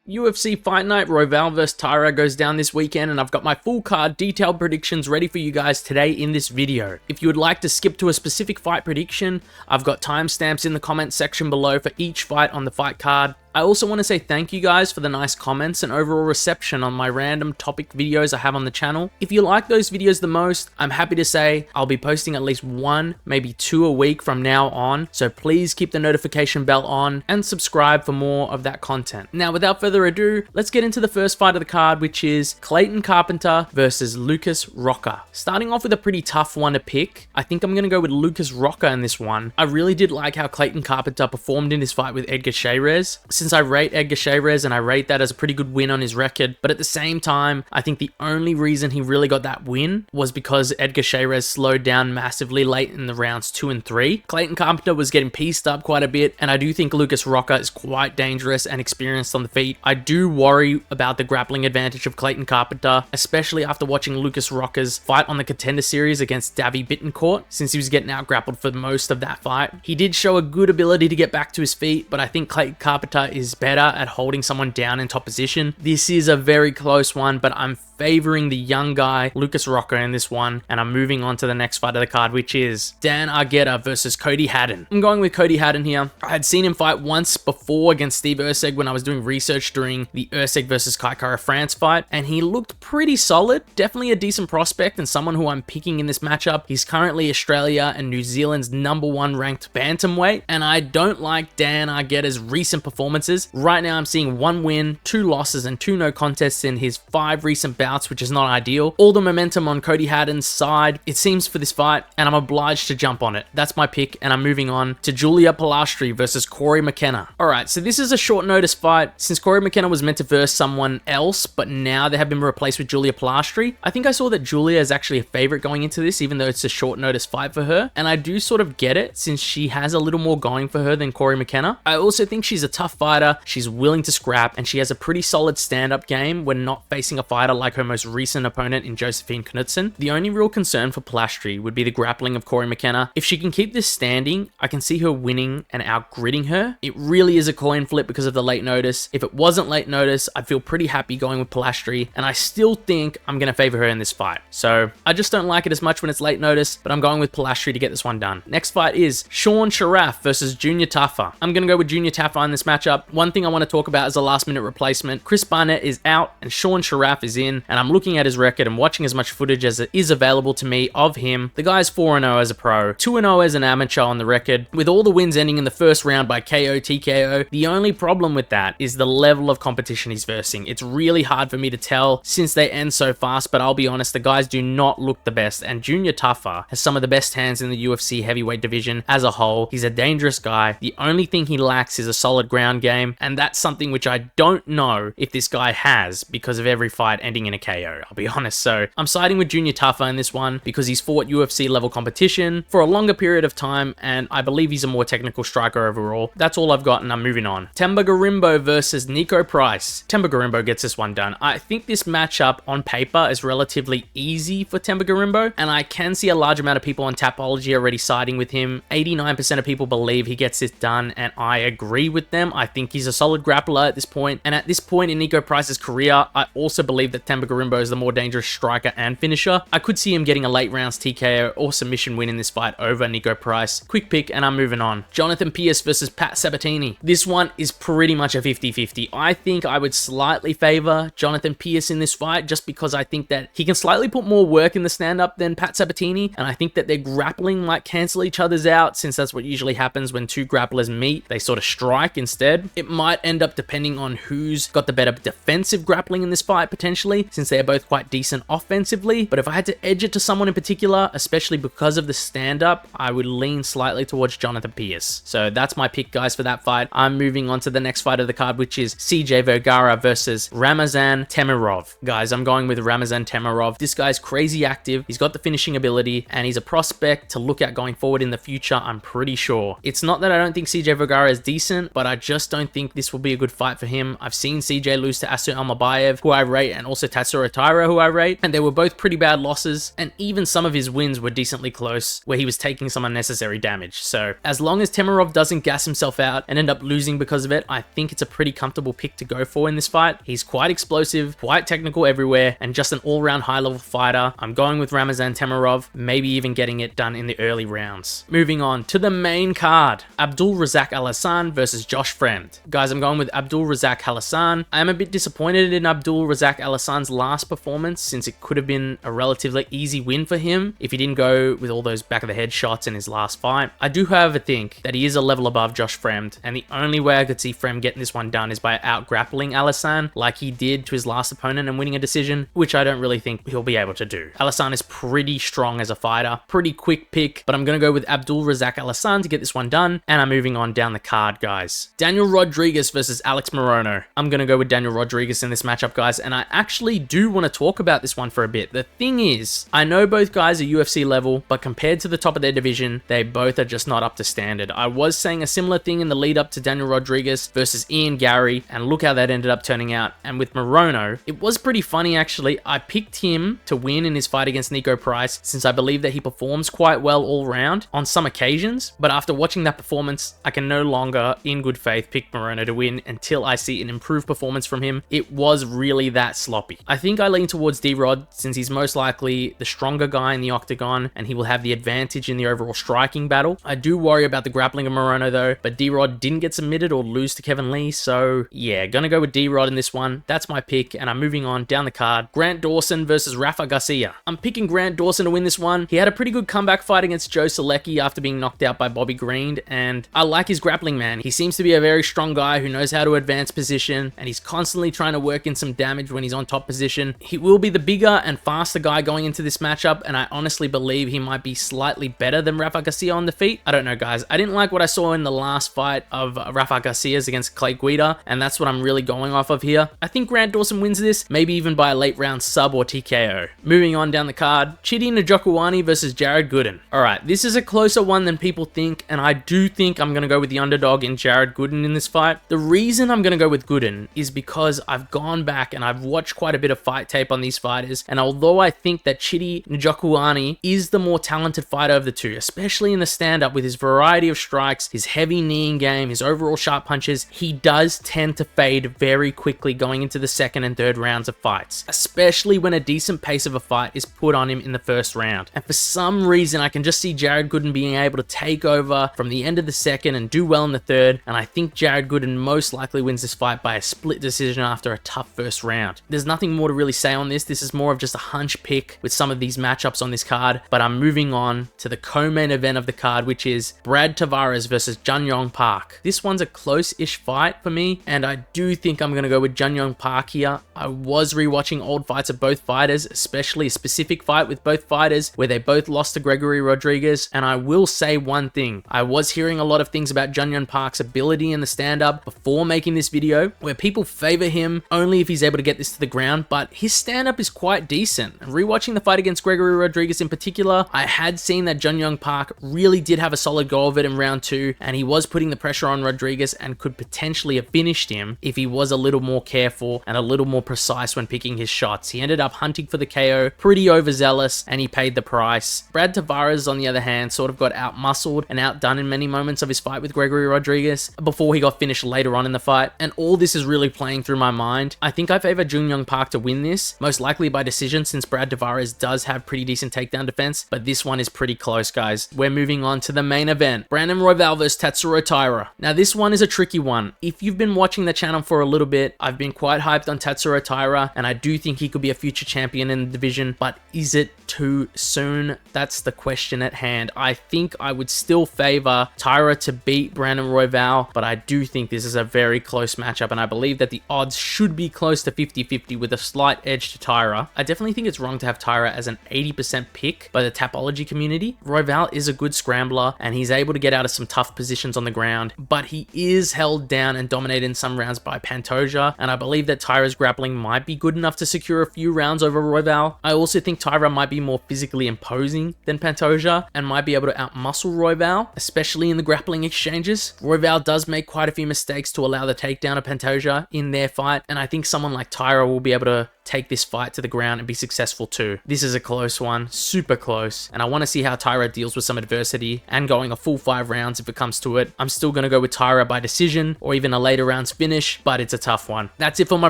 UFC Fight Night Royval vs Taira goes down this weekend, and I've got my full card detailed predictions ready for you guys today in this video. If you would like to skip to a specific fight prediction, I've got timestamps in the comment section below for each fight on the fight card. I also want to say thank you guys for the nice comments and overall reception on my random topic videos I have on the channel. If you like those videos the most, I'm happy to say I'll be posting at least one, maybe two a week from now on, so please keep the notification bell on and subscribe for more of that content. Now, without further ado, let's get into the first fight of the card, which is Clayton Carpenter versus Lucas Rocha. Starting off with a pretty tough one to pick, I think I'm going to go with Lucas Rocha in this one. I really did like how Clayton Carpenter performed in his fight with Edgar Chairez. Since I rate Edgar Chairez and I rate that as a pretty good win on his record, but at the same time, I think the only reason he really got that win was because Edgar Chairez slowed down massively late in the rounds 2 and 3. Clayton Carpenter was getting pieced up quite a bit, and I do think Lucas Rocha is quite dangerous and experienced on the feet. I do worry about the grappling advantage of Clayton Carpenter, especially after watching Lucas Rocha's fight on the Contender Series against Davy Bittencourt, since he was getting out grappled for most of that fight. He did show a good ability to get back to his feet, but I think Clayton Carpenter is better at holding someone down in top position. This is a very close one, but I'm favoring the young guy, Lucas Rocha, in this one, and I'm moving on to the next fight of the card, which is Dan Argueta versus Cody Haddon. I'm going with Cody Haddon here. I had seen him fight once before against Steve Erceg when I was doing research during the Erceg versus Kai Kara France fight, and he looked pretty solid. Definitely a decent prospect and someone who I'm picking in this matchup. He's currently Australia and New Zealand's #1 ranked bantamweight, and I don't like Dan Argueta's recent performances. Right now, I'm seeing 1 win, 2 losses, and 2 no contests in his 5 recent bouts, which is not ideal. All the momentum on Cody Haddon's side, it seems, for this fight, and I'm obliged to jump on it. That's my pick, and I'm moving on to Julia Polastri versus Cory McKenna. Alright, so this is a short notice fight, since Cory McKenna was meant to verse someone else, but now they have been replaced with Julia Polastri. I think I saw that Julia is actually a favorite going into this, even though it's a short notice fight for her, and I do sort of get it, since she has a little more going for her than Cory McKenna. I also think she's a tough fighter, she's willing to scrap, and she has a pretty solid stand-up game when not facing a fighter like her most recent opponent in Josephine Knudsen. The only real concern for Polastri would be the grappling of Cory McKenna. If she can keep this standing, I can see her winning and out-gritting her. It really is a coin flip because of the late notice. If it wasn't late notice, I'd feel pretty happy going with Polastri, and I still think I'm going to favor her in this fight. So I just don't like it as much when it's late notice, but I'm going with Polastri to get this one done. Next fight is Sharaf versus Junior Tafa. I'm going to go with Junior Tafa in this matchup. One thing I want to talk about is a last-minute replacement. Chris Barnett is out and Sharaf is in, and I'm looking at his record and watching as much footage as it is available to me of him. The guy's 4-0 as a pro, 2-0 as an amateur on the record, with all the wins ending in the first round by KO, TKO. The only problem with that is the level of competition he's versing. It's really hard for me to tell since they end so fast, but I'll be honest, the guys do not look the best, and Junior Tafa has some of the best hands in the UFC heavyweight division as a whole. He's a dangerous guy. The only thing he lacks is a solid ground game, and that's something which I don't know if this guy has because of every fight ending in a KO, I'll be honest. So I'm siding with Junior Tafa in this one because he's fought UFC level competition for a longer period of time, and I believe he's a more technical striker overall. That's all I've got, and I'm moving on. Themba Gorimbo versus Niko Price. Themba Gorimbo gets this one done. I think this matchup on paper is relatively easy for Themba Gorimbo, and I can see a large amount of people on Tapology already siding with him. 89% of people believe he gets this done, and I agree with them. I think he's a solid grappler at this point, and at this point in Niko Price's career, I also believe that Themba Gorimbo is the more dangerous striker and finisher. I could see him getting a late rounds TKO or submission win in this fight over Niko Price. Quick pick, and I'm moving on. Jonathan Pearce versus Pat Sabatini. This one is pretty much a 50-50. I think I would slightly favor Jonathan Pearce in this fight just because I think that he can slightly put more work in the stand-up than Pat Sabatini, and I think that their grappling might cancel each other's out, since that's what usually happens when two grapplers meet. They sort of strike instead. It might end up depending on who's got the better defensive grappling in this fight, potentially, since they're both quite decent offensively. But if I had to edge it to someone in particular, especially because of the stand-up, I would lean slightly towards Jonathan Pearce. So that's my pick, guys, for that fight. I'm moving on to the next fight of the card, which is CJ Vergara versus Ramazan Temirov. Guys, I'm going with Ramazan Temirov. This guy's crazy active. He's got the finishing ability, and he's a prospect to look at going forward in the future, I'm pretty sure. It's not that I don't think CJ Vergara is decent, but I just don't think this will be a good fight for him. I've seen CJ lose to Asu Almabayev, who I rate and also Tatsuro Taira, who I rate, and they were both pretty bad losses, and even some of his wins were decently close, where he was taking some unnecessary damage. So as long as Temirov doesn't gas himself out and end up losing because of it, I think it's a pretty comfortable pick to go for in this fight. He's quite explosive, quite technical everywhere, and just an all-round high-level fighter. I'm going with Ramazan Temirov, maybe even getting it done in the early rounds. Moving on to the main card, Abdul Razak Alhassan versus Josh Fremd. Guys, I'm going with Abdul Razak Alhassan. I am a bit disappointed in Abdul Razak Alhassan's last performance, since it could have been a relatively easy win for him if he didn't go with all those back of the head shots in his last fight. I do, however, think that he is a level above Josh Fremd, and the only way I could see Fremd getting this one done is by out-grappling Alhassan like he did to his last opponent and winning a decision, which I don't really think he'll be able to do. Alhassan is pretty strong as a fighter, pretty quick pick, but I'm going to go with Abdul Razak Alhassan to get this one done, and I'm moving on down the card, guys. Daniel Rodriguez versus Alex Morono. I'm going to go with Daniel Rodriguez in this matchup, guys, and I actually do want to talk about this one for a bit. The thing is, I know both guys are UFC level, but compared to the top of their division, they both are just not up to standard. I was saying a similar thing in the lead up to Daniel Rodriguez versus Ian Gary, and look how that ended up turning out. And with Morono, it was pretty funny actually. I picked him to win in his fight against Niko Price, since I believe that he performs quite well all round on some occasions, but after watching that performance, I can no longer, in good faith, pick Morono to win until I see an improved performance from him. It was really that sloppy. I think I lean towards D-Rod, since he's most likely the stronger guy in the octagon, and he will have the advantage in the overall striking battle. I do worry about the grappling of Morono though, but D-Rod didn't get submitted or lose to Kevin Lee, so yeah, gonna go with D-Rod in this one. That's my pick, and I'm moving on down the card. Grant Dawson versus Rafa Garcia. I'm picking Grant Dawson to win this one. He had a pretty good comeback fight against Joe Selecki after being knocked out by Bobby Green, and I like his grappling, man. He seems to be a very strong guy who knows how to advance position, and he's constantly trying to work in some damage when he's on top position. He will be the bigger and faster guy going into this matchup, and I honestly believe he might be slightly better than Rafa Garcia on the feet. I don't know, guys. I didn't like what I saw in the last fight of Rafa Garcia's against Clay Guida, and that's what I'm really going off of here. I think Grant Dawson wins this, maybe even by a late round sub or TKO. Moving on down the card, Chidi Njokuani versus Jared Gooden. Alright, this is a closer one than people think, and I do think I'm going to go with the underdog in Jared Gooden in this fight. The reason I'm going to go with Gooden is because I've gone back and I've watched quite a bit of fight tape on these fighters, and although I think that Chidi Njokuani is the more talented fighter of the two, especially in the stand-up with his variety of strikes, his heavy kneeing game, his overall sharp punches, he does tend to fade very quickly going into the second and third rounds of fights, especially when a decent pace of a fight is put on him in the first round. And for some reason, I can just see Jared Gooden being able to take over from the end of the second and do well in the third, and I think Jared Gooden most likely wins this fight by a split decision after a tough first round. There's nothing more to really say on this. This is more of just a hunch pick with some of these matchups on this card, but I'm moving on to the co-main event of the card, which is Brad Tavares versus Jun Yong Park. This one's a close-ish fight for me, and I do think I'm going to go with Jun Yong Park here. I was rewatching old fights of both fighters, especially a specific fight with both fighters where they both lost to Gregory Rodriguez, and I will say one thing. I was hearing a lot of things about Jun Yong Park's ability in the stand-up before making this video, where people favor him only if he's able to get this to the ground, but his stand-up is quite decent. And rewatching the fight against Gregory Rodriguez in particular, I had seen that Jun Yong Park really did have a solid go of it in round 2, and he was putting the pressure on Rodriguez and could potentially have finished him if he was a little more careful and a little more precise when picking his shots. He ended up hunting for the KO, pretty overzealous, and he paid the price. Brad Tavares, on the other hand, sort of got out-muscled and outdone in many moments of his fight with Gregory Rodriguez before he got finished later on in the fight, and all this is really playing through my mind. I think I favor Jun Yong Park to win this, most likely by decision, since Brad Tavares does have pretty decent takedown defense, but this one is pretty close, guys. We're moving on to the main event, Brandon Royval versus Tatsuro Taira. Now, this one is a tricky one. If you've been watching the channel for a little bit, I've been quite hyped on Tatsuro Taira, and I do think he could be a future champion in the division, but is it too soon? That's the question at hand. I think I would still favor Taira to beat Brandon Royval, but I do think this is a very close matchup, and I believe that the odds should be close to 50-50 with a slight edge to Taira. I definitely think it's wrong to have Taira as an 80% pick by the Tapology community. Royval is a good scrambler, and he's able to get out of some tough positions on the ground, but he is held down and dominated in some rounds by Pantoja, and I believe that Taira's grappling might be good enough to secure a few rounds over Royval. I also think Taira might be more physically imposing than Pantoja and might be able to outmuscle Royval, especially in the grappling exchanges. Royval does make quite a few mistakes to allow the takedown of Pantoja in their fight, and I think someone like Taira will be able to take this fight to the ground and be successful too. This is a close one, super close, and I want to see how Taira deals with some adversity and going a full 5 rounds if it comes to it. I'm still going to go with Taira by decision or even a later rounds finish, but it's a tough one. That's it for my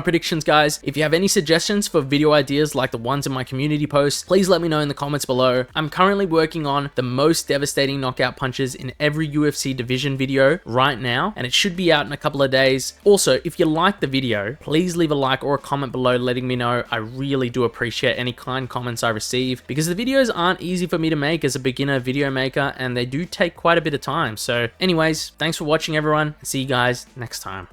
predictions, guys. If you have any suggestions for video ideas like the ones in my community post, please let me know in the comments below. I'm currently working on the most devastating knockout punches in every UFC division video right now, and it should be out in a couple of days. Also, if you like the video, please leave a like or a comment below letting me know. I really do appreciate any kind comments I receive, because the videos aren't easy for me to make as a beginner video maker, and they do take quite a bit of time. So anyways, thanks for watching everyone, and see you guys next time.